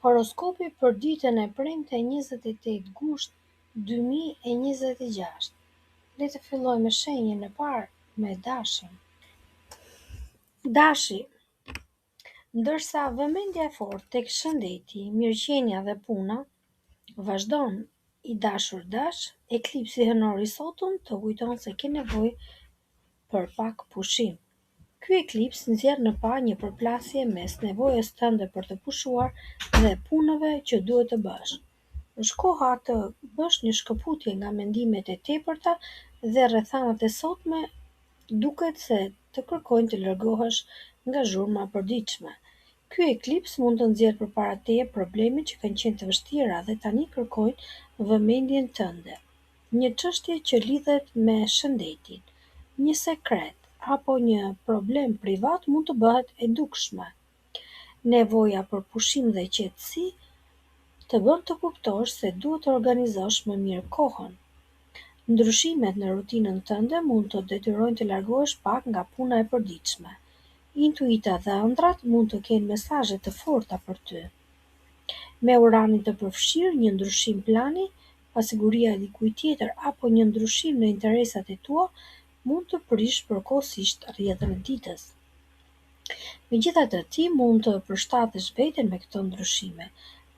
Horoskopi për ditën e premte 28 gusht 2026. Le të fillojmë me shenjën e parë, me Dashin. Dashi, ndërsa vëmendja e fortë tek shëndeti, mirëqenia dhe puna vazhdon, i dashur Dash, eklipsi hënor i sotëm të kujton se ke nevojë për pak pushim. Ky eklips nxjerr në pa një përplasje mes nevojës tënde për të pushuar dhe punëve që duhet të bësh. Është koha të bësh një shkëputje nga mendimet e tepërta dhe rrethanat e sotme duket se të kërkojnë të largohesh nga zhurma e përditshme. Ky eklips mund të nxjerrë përpara teje probleme që kanë qenë të vështira dhe tani kërkojnë vëmendjen tënde. Një çështje që lidhet me shëndetin, një sekret apo një problem privat mund të bëhet e dukshme. Nevoja për pushim dhe qetësi të bën të kuptosh se duhet të organizosh më mirë kohën. Ndryshimet në rutinën tënde mund të detyrojnë të largohesh pak nga puna e përditshme. Intuita dhe ëndrat mund të kenë mesazhe të forta për ty. Me uranin të përfshirë, një ndryshim plani, pasiguria e dikujt tjetër apo një ndryshim në interesat e tua mund të prish përkohësisht rrjedhën e ditës. Megjithatë, ti mund të përshtatesh veten me këto ndryshime.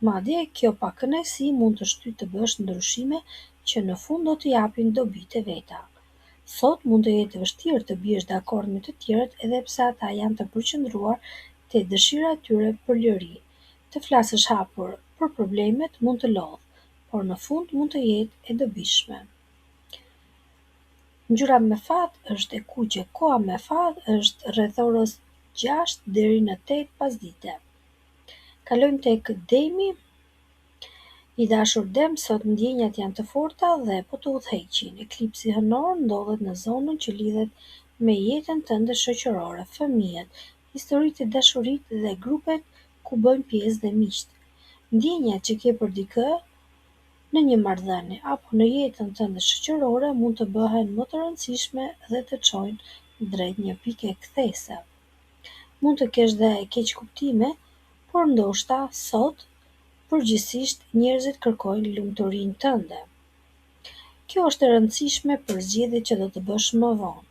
Madje kjo pakënaqësi mund të shtyjë të bësh ndryshime që në fund do të japin dobi të veta. Sot mund të jetë vështirë të biesh dakord me të tjerët edhe pse ata janë të përqendruar te dëshira e tyre për liri. Të flasësh hapur për problemet mund të lodhë, por në fund mund të jetë e dobishme. Ngjyra me fat është e kuqe, koha me fat është rreth orës 6 deri në 8 pasdite. Kalojmë tek Demi. I dashur Dem, sot ndjenjat janë të forta dhe po të udhëheqin. Eklipsi hënor ndodhet në zonën që lidhet me jetën tënde shoqërore, fëmijët, historitë e dashurisë dhe grupet ku bëjnë pjesë dhe miqt. Ndjenjat që ke për dikë në një marrëdhënie apo në jetën tënde shoqërore mund të bëhen më të rëndësishme dhe të çojnë drejt një pike kthese. Mund të kesh dhe keqkuptime, por ndoshta sot përgjithsisht njerëzit kërkojnë lumturinë tënde. Kjo është e rëndësishme për zgjedhjet që do të bësh më vonë.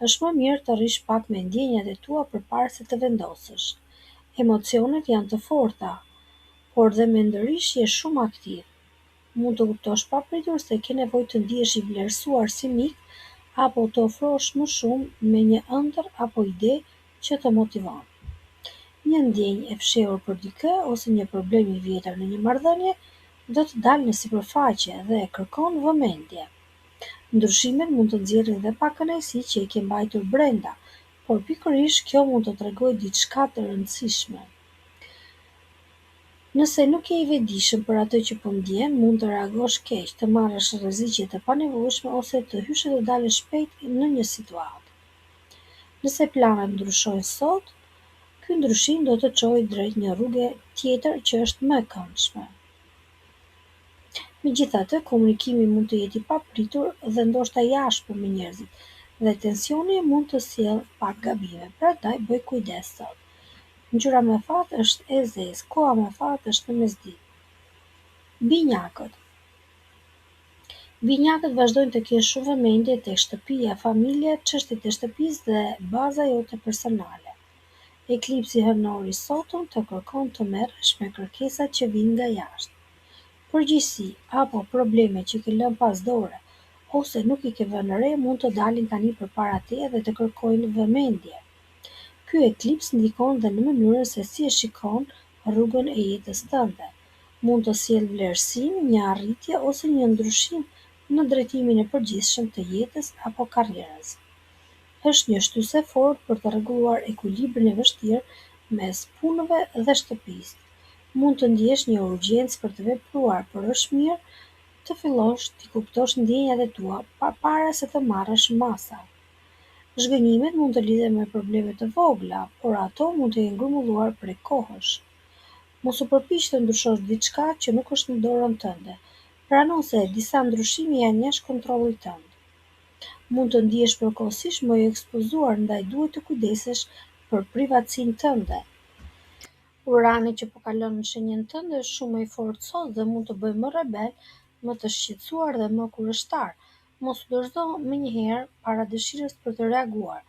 Është më mirë të rrish pak me ndjenjat e tua përpara se të vendosësh. Emocionet janë të forta, por dhe mendërisht je shumë aktiv. Mund të kuptosh papritur se ke nevojë të ndihesh i vlerësuar si mik apo të ofrosh më shumë me një ëndër apo ide që të motivon. Një ndjenjë e fshehur për dikë ose një problem i vjetër në një marrëdhënie do të dalë në sipërfaqe dhe kërkon vëmendje. Ndryshimet mund të nxjerrin edhe pakënaqësi që i ke mbajtur brenda, por pikërisht kjo mund të tregojë diçka të rëndësishme. Nëse nuk je i vetëdijshëm për atë që po ndjen, mund të reagosh keq, të marrësh rreziqe të panevojshme ose të hysh e të dalësh shpejt në një situatë. Nëse planet ndryshojnë sot, ky ndryshim do të çojë drejt një rruge tjetër që është më e këndshme. Megjithatë, komunikimi mund të jetë i papritur dhe ndoshta i ashpër me njerëzit, dhe tensioni mund të sjellë pak gabime, prandaj bëj kujdes sot. Ngjyra me fat është e zezë, koha me fat është në mesditë. Binjakët. Binjakët vazhdojnë të kenë shumë vëmendje tek shtëpia, familja, çështjet e shtëpisë dhe baza jote personale. Eklipsi hënor i sotëm të kërkon të merresh me kërkesat që vijnë nga jashtë. Përgjegjësi apo probleme që ke lënë pas dore ose nuk i ke vënë re mund të dalin tani përpara teje dhe të kërkojnë vëmendje. Ky eklips ndikon dhe në mënyrën se si e shikon rrugën e jetës tënde. Mund të sjellë vlerësim, një arritje ose një ndryshim në drejtimin e përgjithshëm të jetës apo karrierës. Është një shtysë e fortë për të rregulluar ekuilibrin e vështirë mes punëve dhe shtëpisë. Mund të ndjesh një urgjencë për të vepruar, por është mirë të fillosh të kuptosh ndjenjat e tua para se të marrësh masa. Zhgënjimet mund të lidhen me probleme të vogla, por ato mund të jenë grumbulluar prej kohësh. Mos u përpiq të ndryshosh diçka që nuk është në dorën tënde. Prano se disa ndryshime janë jashtë kontrollit tënd. Mund të ndihesh përkohësisht më i ekspozuar, ndaj duhet të kujdesesh për privatësinë tënde. Urani që po kalon në shenjën tënde është shumë i forcos dhe mund të bëjë më rebel, më të shqetësuar dhe më kundërshtar. Mos u dorëzo menjëherë para dëshirës për të reaguar,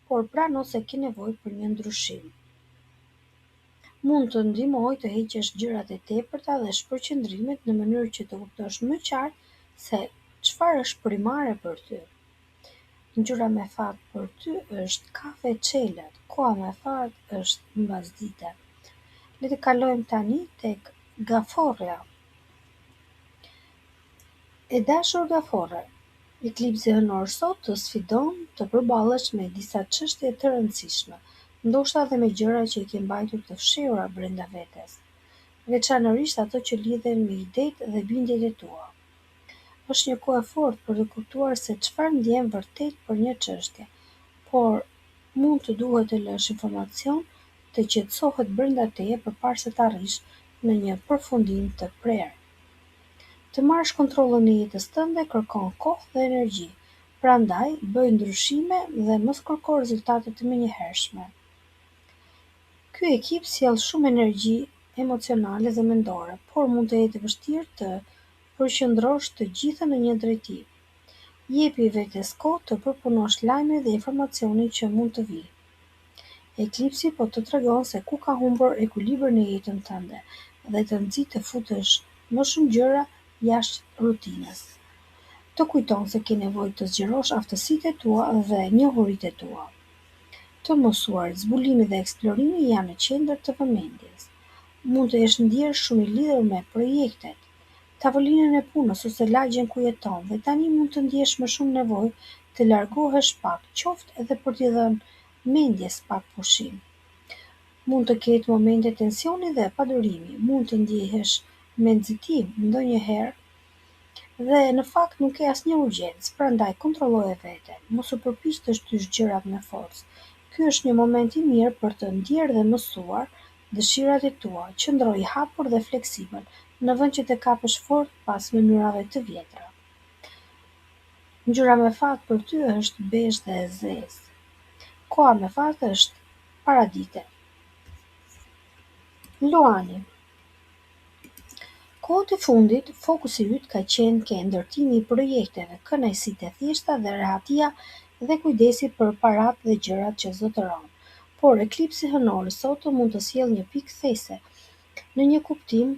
por prano se ke nevojë për një ndryshim. Mund të ndihmojë të heqësh gjërat e tepërta dhe shpërqendrimet në mënyrë që të kuptosh më qartë se çfarë është primare për ty. Ngjyra me fat për ty është kafe çelët, koha me fat është mbasdite. Le të kalojmë tani tek gaforrja. E dashur gaforre, eklipsi hënor sot të sfidon të përballesh me disa çështje të rëndësishme, ndoshta edhe me gjëra që i ke mbajtur të fshehura brenda vetes, veçanërisht ato që lidhen me idetë dhe bindjet e tua. Është një kohë e fortë për të kuptuar se çfarë ndjen vërtet për një çështje, por mund të duhet të lësh informacion të qetësohet brenda teje përpara se të arrish në një përfundim të prerë. Të marrësh kontrollin e jetës tënde kërkon kohë dhe energji, prandaj bëj ndryshime dhe mos kërko rezultate të menjëhershme. Ky ekip sjell shumë energji emocionale dhe mendore, por mund të jetë vështirë të përqendrosh të gjithën në një drejtim. Jepi vetes kohë të përpunosh lajme dhe informacione që mund të vijnë. Eklipsi po të tregon se ku ka humbur ekuilibrin në jetën tënde dhe të nxit të futesh më shumë gjëra jashtë rutinës. Të kujton se ke nevojë të zgjerosh aftësitë e tua dhe njohuritë e tua. Të mësuarit, zbulimi dhe eksplorimi janë në qendër të vëmendjes. Mund të jesh ndjerë shumë i lidhur me projektet, tavolinën e punës ose lagjen ku jeton dhe tani mund të ndjesh më shumë nevojë të largohesh pak, qoftë edhe për t'i dhënë mendjes pak pushim. Mund të ketë momente tensioni dhe padurimi, mund të ndjehesh me nxitim ndonjëherë dhe në fakt nuk ke asnjë urgjencë, prandaj kontrolloje veten, mos u përpiq të shtysh gjërat me forcë. Ky është një moment i mirë për të ndjerë dhe mësuar dëshirat e tua, qëndro i hapur dhe fleksibël, në vend që të kapesh fort pas mënyrave të vjetra. Ngjyra me fat për ty është bezh dhe e zezë. Koha me fat është paradite. Luani. Kohët e fundit, fokusi yt ka qenë ke ndërtimi i projekteve, kënaqësitë e thjeshta dhe rehatia dhe kujdesi për paratë dhe gjërat që zotëron. Por eklipsi hënor i sotëm mund të sjellë një pikë these në një kuptim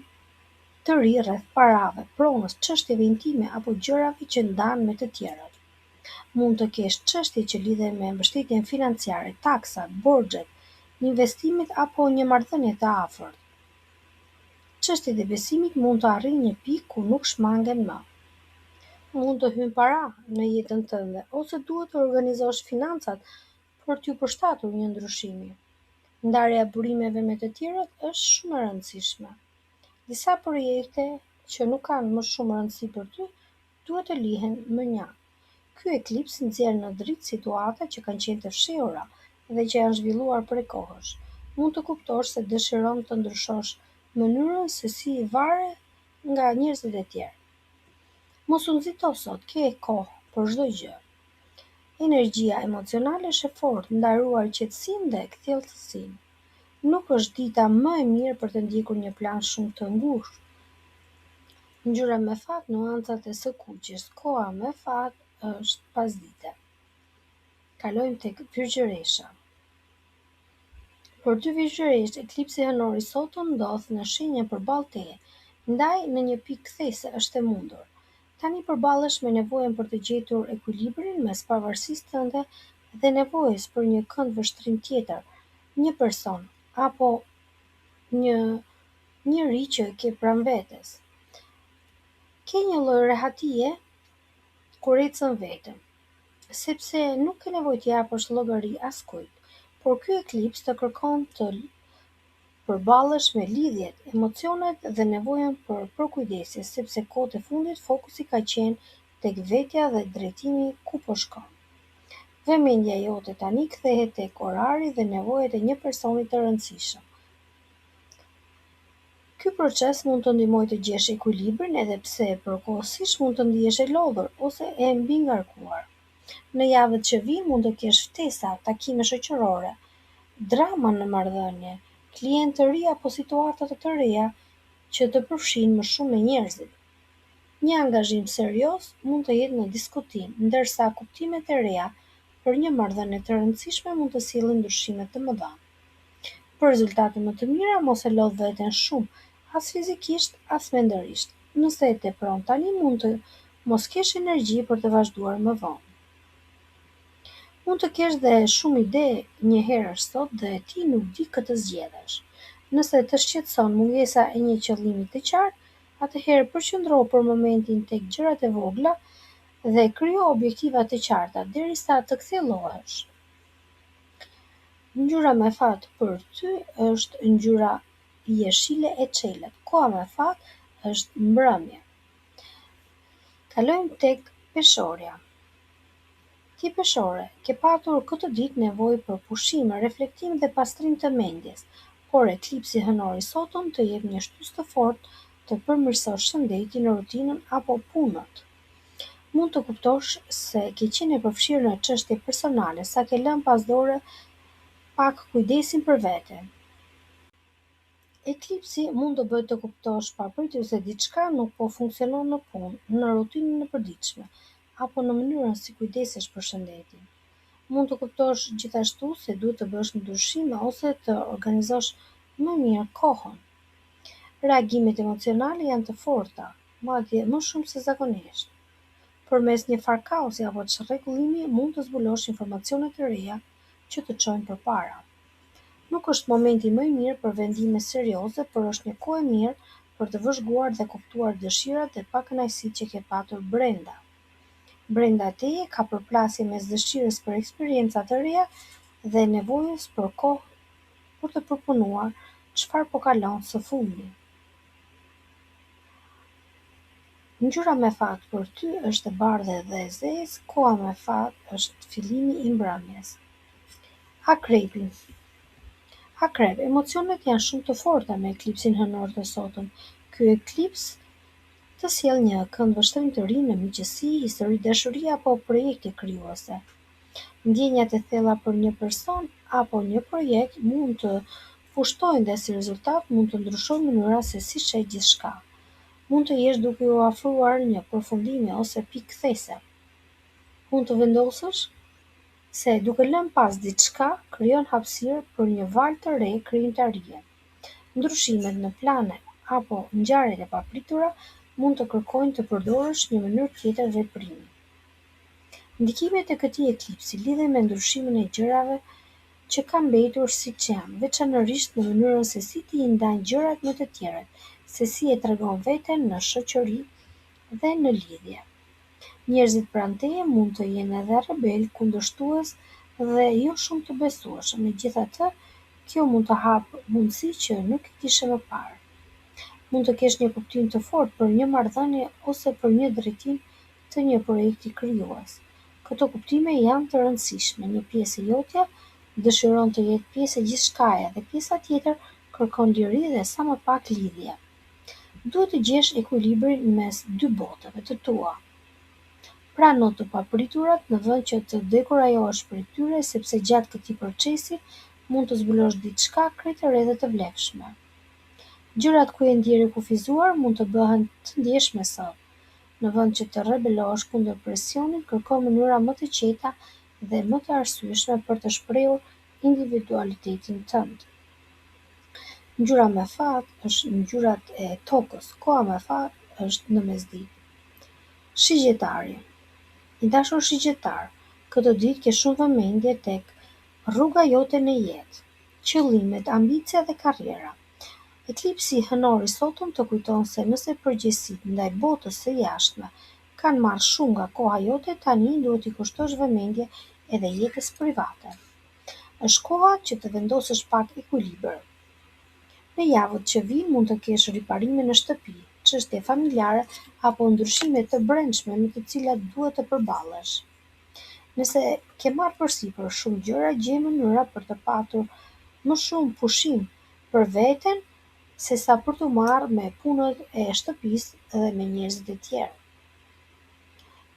të ri rreth parave, pronës, çështjeve intime apo gjërave që ndan me të tjerët. Mund të kesh çështje që lidhen me mbështetjen financiare, taksat, borxhet, investimet apo një marrëdhënie të afërt. Çështjet e besimit mund të arrijnë një pikë ku nuk shmangen më. Mund të hyjnë para në jetën tënde ose duhet të organizosh financat për t'ju përshtatur një ndryshimi. Ndarja e burimeve me të tjerët është shumë e rëndësishme. Disa projekte që nuk kanë më shumë rëndësi për ty duhet të lihen më njëherë. Ky eklips nxjerr në dritë situata që kanë qenë të fshehura dhe që janë zhvilluar prej kohësh. Mund të kuptosh se dëshiron të ndryshosh mënyrën se si varet nga njerëzit e tjerë. Mos u nxito sot, ke kohë për çdo gjë. Energjia emocionale është e fortë, ndaruar qetësinë dhe kthjellësinë. Nuk është dita më e mirë për të ndjekur një plan shumë të ngushtë. Ngjyra me fat, nuancat e së kuqes, koha me fat është pasdite. Kalojmë tek Vygjëresha. Për dy vygjëresht, eklipsi hënor i sotëm ndodh në shenjën përballë teje, ndaj në një pikë kthese është e mundur. Tani përballesh me nevojën për të gjetur ekuilibrin mes pavarësisë tënde dhe nevojës për një këndvështrim tjetër, një person apo një njeri që ke pranë vetes. Ke një lloj rehatie kur ecën vetëm, sepse nuk ke nevojë të japësh llogari askujt, por ky eklips të kërkon të përballesh me lidhjet, emocionet dhe nevojën për përkujdesje, sepse kohët e fundit fokusi ka qenë tek vetja dhe drejtimi ku po shkon. Vëmendja jote tani kthehet tek orari dhe nevojat e një personi të rëndësishëm. Ky proces mund të ndihmojë të gjesh ekuilibrin edhe pse përkohësisht mund të ndihesh e lodhur ose e mbingarkuar. Në javët që vijnë mund të kesh ftesa, takime shoqërore, drama në marrëdhënie, klientë të ri apo situata të reja që të përfshin më shumë me njerëzit. Një angazhim serioz mund të jetë në diskutim, ndërsa kuptimet e reja për një marrëdhënie të rëndësishme mund të sjellin ndryshime të mëdha. Për rezultate më të mira, mos e lodh veten shumë, as fizikisht, as mendërisht. Nëse e tepron tani, mund të mos kesh energji për të vazhduar më vonë. Mund të kesh dhe shumë ide një herë sot dhe ti nuk di këtë zgjedhësh. Nëse të shqetëson mungesa e një qëllimi të qartë, atëherë përqendro për momentin tek gjërat e vogla dhe krijo objektiva të qarta derisa të kthjellohesh. Ngjyra me fat për ty është ngjyra jeshile e çelet. Koha me fat është mbrëmje. Kalojmë tek peshorja. Ti peshore, ke patur këtë ditë nevojë për pushim, reflektim dhe pastrim të mendjes, por eklipsi hënor i sotëm të jep një shtys të fortë të përmirësosh shëndetin, rutinën apo punët. Mund të kuptosh se ke qenë e përfshirë në çështje personale, sa ke lënë pas dore pak kujdesin për vete. Eklipsi mund të bëjë të kuptosh papritur se diçka nuk po funksionon në punë, në rutinën e përditshme, apo në mënyrën si kujdesesh për shëndetin. Mund të kuptosh gjithashtu se duhet të bësh ndryshime ose të organizosh më mirë kohën. Reagimet emocionale janë të forta, madje më shumë se zakonisht. Përmes një farë kaosi apo çrregullimi mund të zbulosh informacione të reja që të çojnë përpara. Nuk është momenti më i mirë për vendime serioze, por është një kohë e mirë për të vëzhguar dhe kuptuar dëshirat dhe pakënaqësitë që ke patur brenda. Brenda teje ka përplasje mes dëshirës për eksperienca të reja dhe nevojës për kohë për të përpunuar çfarë po kalon së fundi. Ngjyra me fat për ty është e bardhë dhe e zezë, koha me fat është fillimi i mbrëmjes. Akrepi. Akrep, emocionet janë shumë të forta me eklipsin hënor të sotëm. Ky eklips të sjell një këndvështrim të ri në miqësi, histori dashurie apo projekte krijuese. Ndjenjat e thella për një person apo një projekt mund të pushtojnë dhe si rezultat mund të ndryshojë mënyra se si sheh gjithçka. Mund të jesh duke u ofruar një përfundimi ose pikë kthese. Mund të vendosësh se duke lënë pas diçka krijon hapësirë për një valë të re krijimtarie. Ndryshimet në plane apo ngjarjet e papritura mund të kërkojnë të përdorësh një mënyrë tjetër veprimi. Ndikimet e këtij eklipsi lidhen me ndryshimin e gjërave që kanë mbetur siç janë, veçanërisht në mënyrën se si ti i ndan gjërat me të tjerët, se si e tregon veten në shoqëri dhe në lidhje. Njerëzit pranë teje mund të jenë edhe rebel, kundërshtues dhe jo shumë të besueshëm, megjithatë, kjo mund të hapë mundësi që nuk e kishe më parë. Mund të kesh një kuptim të fortë për një marrëdhënie ose për një drejtim të një projekti krijues. Këto kuptime janë të rëndësishme, një pjesë e jotja dëshiron të jetë pjesë e gjithçkaje dhe pjesa tjetër kërkon liri dhe sa më pak lidhje. Duhet të gjesh ekuilibrin mes dy botëve të tua. Prano të papriturat në vend që të dekurajohesh prej tyre sepse gjatë këtij procesi mund të zbulosh diçka krejt e re dhe të vlefshme. Gjërat ku je ndjerë e kufizuar mund të bëhen të ndjeshme sot. Në vend që të rebelohesh kundër presionit, kërko mënyra më të qeta dhe më të arsyeshme për të shprehur individualitetin tënd. Ngjyra me fat është ngjyrat e tokës, koha me fat është në mesditë. Shigjetari. I dashur shigjetar, këtë ditë ke shumë vëmendje tek rruga jote në jetë, qëllimet, ambicia dhe karriera. Eklipsi hënor i sotëm të kujton se nëse përgjegjësitë ndaj botës së jashtme kanë marrë shumë nga koha jote, tani duhet i kushtosh vëmendje edhe jetës private. Është koha që të vendosësh pak ekuilibër. Në javët që vijnë mund të kesh riparime në shtëpi, çështje familjare apo ndryshime të brendshme me të cilat duhet të përballesh. Nëse ke marrë përsipër shumë gjëra, gjej mënyra për të patur më shumë pushim për veten sesa për t'u marrë me punët e shtëpisë dhe me njerëzit e tjerë.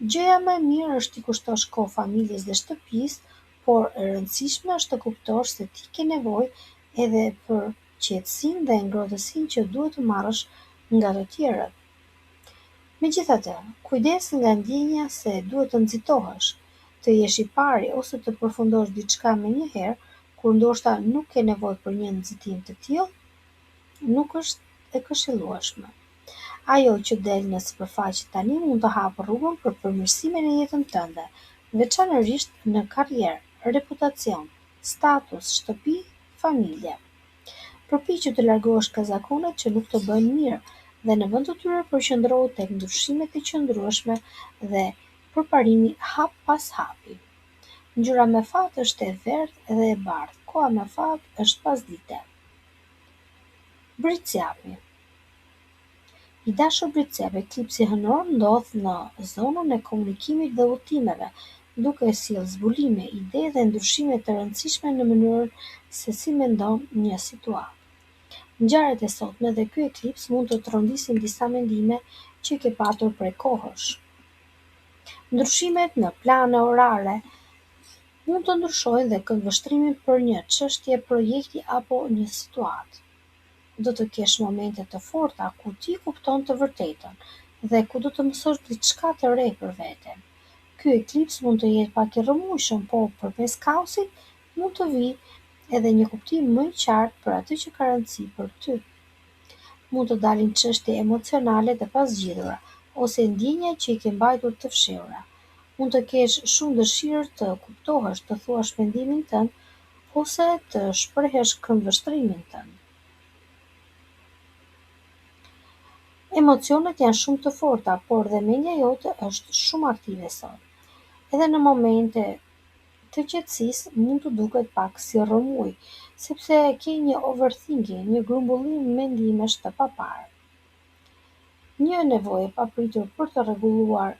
Gjëja më e mirë është t'i kushtosh kohë familjes dhe shtëpisë, por e rëndësishme është të kuptosh se ti ke nevojë edhe për qetësinë dhe ngrohtësinë që duhet të marrësh nga të tjerët. Megjithatë, kujdes nga ndjenja se duhet të nxitohesh, të jesh i pari ose të përfundosh diçka menjëherë, kur ndoshta nuk ke nevojë për një nxitim të tillë, nuk është e këshillueshme. Ajo që del në sipërfaqe tani mund të hapë rrugën për përmirësime në jetën tënde, veçanërisht në karrierë, reputacion, status, shtëpi, familje. Përpiqu të largohesh nga zakonet që nuk të bëjnë mirë dhe në vend të tyre përqendrohu tek ndryshimet e qëndrueshme dhe përparimi hap pas hapi. Ngjyra me fat është e verdhë dhe e bardhë, koha me fat është pasdite. Britsjapi. I dashur Britsjap, eklipsi hënor ndodh në zonën e komunikimit dhe udhëtimeve, duke sjellë zbulime, ide dhe ndryshime të rëndësishme në mënyrën se si mendon një situatë. Ngjarjet e sotme dhe ky eklips mund të trondisin disa mendime që ke patur prej kohësh. Ndryshimet në plane orare mund të ndryshojnë dhe këndvështrimin për një çështje, projekti apo një situatë. Do të kesh momente të forta ku ti kupton të vërtetën dhe ku do të mësosh diçka të re për veten. Ky eklips mund të jetë pak i rrëmujshëm, por përmes kaosit mund të vijë edhe një kuptim më i qartë për atë që ka rëndësi për ty. Mund të dalin çështje emocionale të pazgjidhura ose ndjenja që i ke mbajtur të fshehura. Mund të kesh shumë dëshirë të kuptohesh, të thuash mendimin tënd ose të shprehësh këndvështrimin tënd. Emocionet janë shumë të forta, por dhe mendja jote është shumë aktive sot. Edhe në momente të qetësisë mund të duket pak si rrëmuj, sepse ke një overthinking, një grumbullim mendimesh të paparë. Një nevojë e papritur për të rregulluar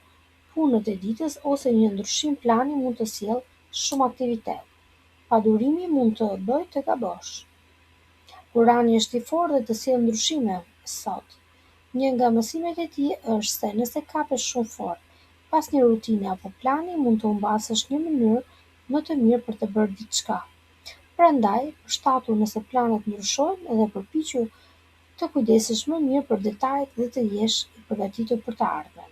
punët e ditës ose një ndryshim plani mund të sjellë shumë aktivitet. Padurimi mund të bëjë të gabosh. Urani është i fortë dhe të sjellë ndryshime sot. Një nga mësimet e tij është se nëse kapesh shumë fort pas një rutine apo plani, mund të humbasësh një mënyrë më të mirë për të bërë diçka. Prandaj, përshtatu nëse planet ndryshojnë dhe përpiqu të kujdesesh më mirë për detajet dhe të jesh i përgatitur për të ardhmen.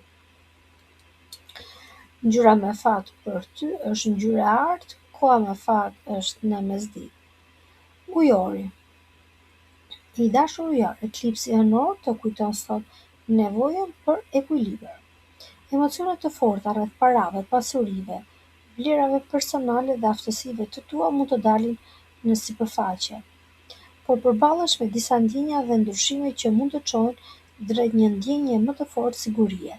Ngjyra me fat për ty është ngjyra e artë, koha me fat është në mesditë. Ujori. I dashur ujor, eklipsi hënor të kujton sot nevojën për ekuilibër. Emocionet të forta rreth parave, pasurive, vlerave personale dhe aftësive të tua mund të dalin në sipërfaqe, por përballesh me disa ndjenja dhe ndryshime që mund të çojnë drejt një ndjenje më të fortë sigurie.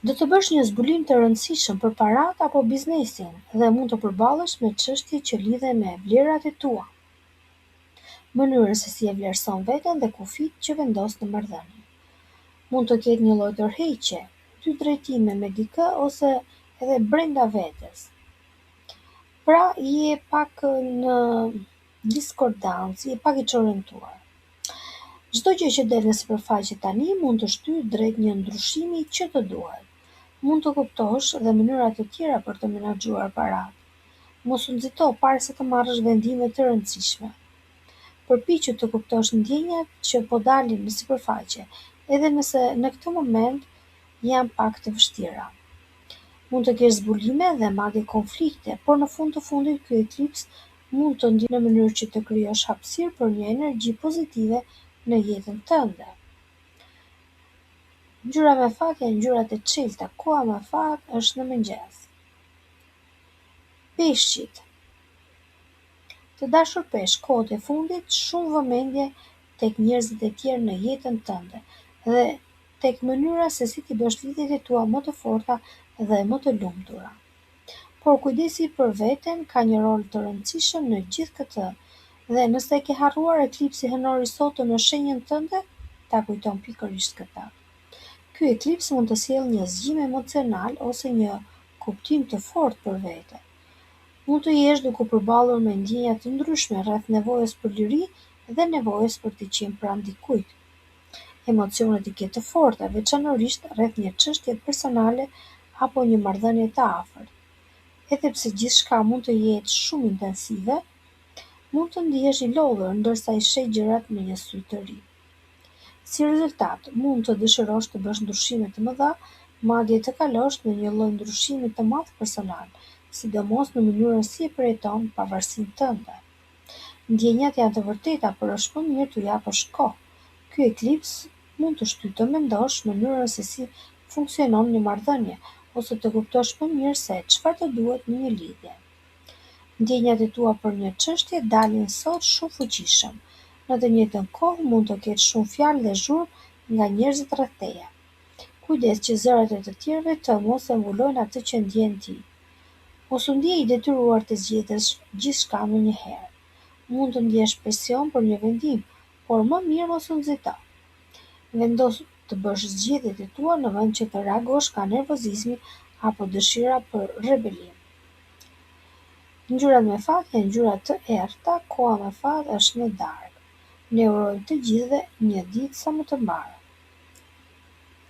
Do të bësh një zbulim të rëndësishëm për paratë apo biznesin dhe mund të përballesh me çështje që lidhen me vlerat e tua, mënyrën se si e vlerëson veten dhe kufijtë që vendos në marrëdhënie. Mund të ketë një lloj tërheqje, dy drejtime me dikë ose edhe brenda vetes. Pra je pak në diskordancë, je pak i çorientuar. Çdo gjë që del në sipërfaqe tani mund të shtyjë drejt një ndryshimi që të duhet. Mund të kuptosh dhe mënyra të tjera për të menaxhuar paratë. Mos u nxito parisa të marrësh vendime të rëndësishme. Përpiqu të kuptosh ndjenjat që po dalin në sipërfaqe, edhe nëse në këtë moment janë pak të vështira. Mund të kesh zbulime dhe madje konflikte, por në fund të fundit ky eklips mund të ndihmojë në mënyrë që të krijosh hapësirë për një energji pozitive në jetën tënde. Ngjyra me fat janë ngjyrat e çelta, koha me fat është në mëngjes. Peshqit. Të dashur peshk, kohët e fundit shumë vëmendje tek njerëzit e tjerë në jetën tënde dhe tek mënyra se si ti bësh lidhjet e tua më të forta dhe më të lumtura. Por kujdesi për veten ka një rol të rëndësishëm në gjithë këtë dhe nëse e ke harruar eklipsi hënor i sotëm në shenjën tënde, ta kujton pikërisht këtë. Ky eklips mund të sjellë një zgjim emocional ose një kuptim të fortë për veten. Mund të jesh duke përballur me ndjenja të ndryshme rreth nevojës për liri dhe nevojës për të qenë pranë dikujt. Emocionet i ke të forta, veçanërisht rreth një çështje personale apo një marrëdhënie të afërt. Edhe pse gjithçka mund të jetë shumë intensive, Mund të ndihesh i lodhur ndërsa i sheh gjërat me një sy të ri. Si rezultat, mund të dëshirosh të bësh ndryshime të mëdha, madje të kalosh në një lloj ndryshimi të madh personal, sidomos në mënyrën si e përjeton pavarësinë tënde. Ndjenjat janë të vërteta, por është më mirë t'u japësh kohë. Ky eklips mund të shtyjë të mendosh mënyrën se si funksionon një marrëdhënie, ose të kuptosh më mirë se çfarë të duhet në një lidhje. Ndjenjat e tua për një çështje dalin sot shumë fuqishëm. Në të njëjtën kohë mund të ketë shumë fjalë dhe zhurmë nga njerëzit rreth teje. Kujdes që zërat e të tjerëve të mos e mbulojnë atë që ndjen ti. Mos u ndje i detyruar të zgjedhësh gjithçka në një herë. Mund të ndjesh presion për një vendim, por më mirë mos u nxito. Vendos të bësh zgjedhjet e tua në vend që të reagosh ka nervozizmi apo dëshira për rebelim. Ngjyrat me fat janë ngjyra të errta, koha me fat është në darkë. Ne urojmë të gjithëve një ditë sa më të mbarë.